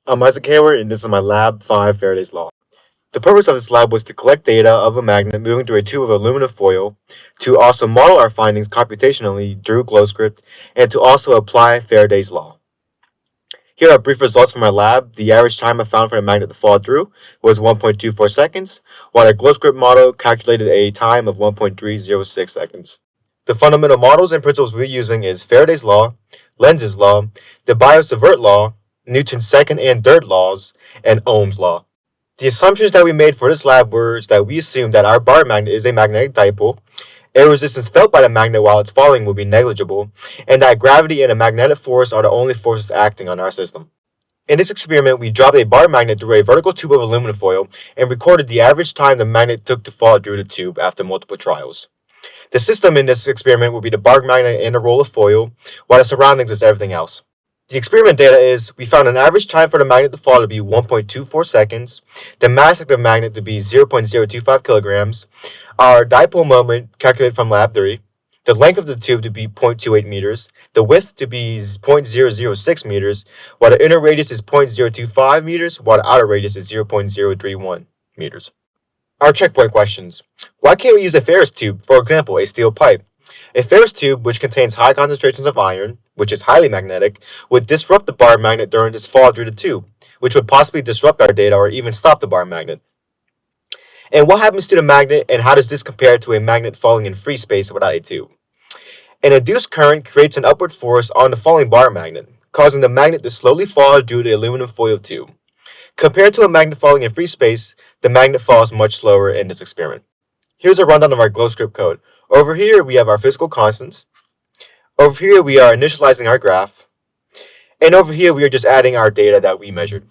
I'm Isaac Lab, and this is my Lab 5 Faraday's Law. The purpose of this lab was to collect data of a magnet moving through a tube of aluminum foil, to also model our findings computationally through GlowScript, and to also apply Faraday's Law. Here are brief results from my lab. The average time I found for the magnet to fall through was 1.24 seconds, while our GlowScript model calculated a time of 1.306 seconds. The fundamental models and principles we're using is Faraday's Law, Lenz's Law, the Biot-Savart Law, Newton's second and third laws, and Ohm's law. The assumptions that we made for this lab were that we assumed that our bar magnet is a magnetic dipole, air resistance felt by the magnet while it's falling will be negligible, and that gravity and a magnetic force are the only forces acting on our system. In this experiment, we dropped a bar magnet through a vertical tube of aluminum foil and recorded the average time the magnet took to fall through the tube after multiple trials. The system in this experiment will be the bar magnet and a roll of foil, while the surroundings is everything else. The experiment data is, we found an average time for the magnet to fall to be 1.24 seconds, the mass of the magnet to be 0.025 kilograms, our dipole moment calculated from lab 3, the length of the tube to be 0.28 meters, the width to be 0.006 meters, while the inner radius is 0.025 meters, while the outer radius is 0.031 meters. Our checkpoint questions. Why can't we use a ferrous tube, for example, a steel pipe? A ferrous tube, which contains high concentrations of iron, which is highly magnetic, would disrupt the bar magnet during its fall through the tube, which would possibly disrupt our data or even stop the bar magnet. And what happens to the magnet, and how does this compare to a magnet falling in free space without a tube? An induced current creates an upward force on the falling bar magnet, causing the magnet to slowly fall due to the aluminum foil tube. Compared to a magnet falling in free space, the magnet falls much slower in this experiment. Here's a rundown of our GlowScript code. Over here, we have our physical constants. Over here, we are initializing our graph. And over here, we are just adding our data that we measured.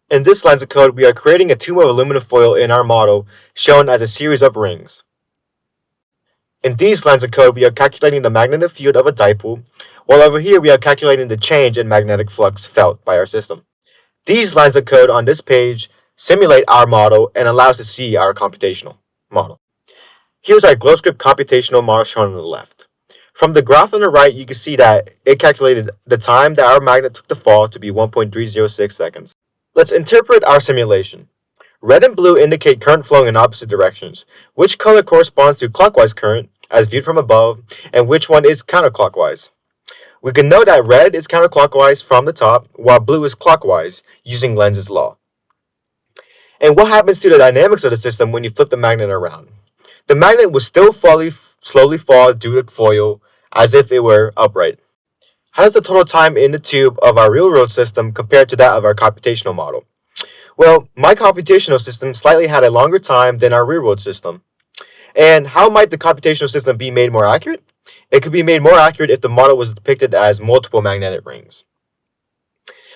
In this lines of code, we are creating a tube of aluminum foil in our model, shown as a series of rings. In these lines of code, we are calculating the magnetic field of a dipole, while over here, we are calculating the change in magnetic flux felt by our system. These lines of code on this page simulate our model and allow us to see our computational model. Here's our GlowScript computational model shown on the left. From the graph on the right, you can see that it calculated the time that our magnet took to fall to be 1.306 seconds. Let's interpret our simulation. Red and blue indicate current flowing in opposite directions. Which color corresponds to clockwise current, as viewed from above, and which one is counterclockwise? We can note that red is counterclockwise from the top, while blue is clockwise, using Lenz's law. And what happens to the dynamics of the system when you flip the magnet around? The magnet will still slowly fall due to foil, as if it were upright. How does the total time in the tube of our real-world system compare to that of our computational model? Well, my computational system slightly had a longer time than our real-world system. And how might the computational system be made more accurate? It could be made more accurate if the model was depicted as multiple magnetic rings.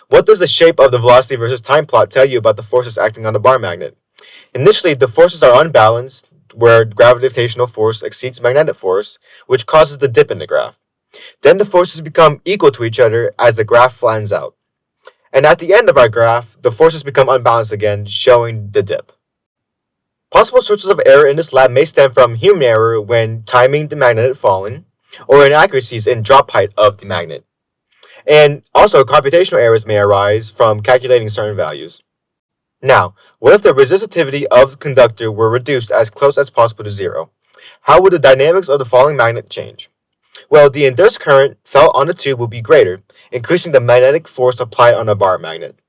What does the shape of the velocity versus time plot tell you about the forces acting on the bar magnet? Initially, the forces are unbalanced, where gravitational force exceeds magnetic force, which causes the dip in the graph. Then the forces become equal to each other as the graph flattens out. And at the end of our graph, the forces become unbalanced again, showing the dip. Possible sources of error in this lab may stem from human error when timing the magnetic falling, or inaccuracies in drop height of the magnet. And also, computational errors may arise from calculating certain values. Now, what if the resistivity of the conductor were reduced as close as possible to zero? How would the dynamics of the falling magnet change? Well, the induced current felt on the tube will be greater, increasing the magnetic force applied on the bar magnet.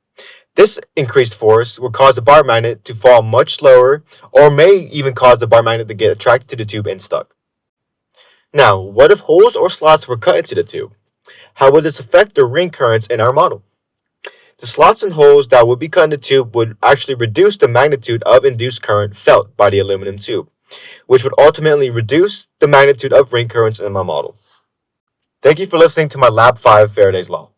This increased force will cause the bar magnet to fall much slower, or may even cause the bar magnet to get attracted to the tube and stuck. Now, what if holes or slots were cut into the tube? How would this affect the ring currents in our model? The slots and holes that would be cut in the tube would actually reduce the magnitude of induced current felt by the aluminum tube, which would ultimately reduce the magnitude of ring currents in my model. Thank you for listening to my Lab 5 Faraday's Law.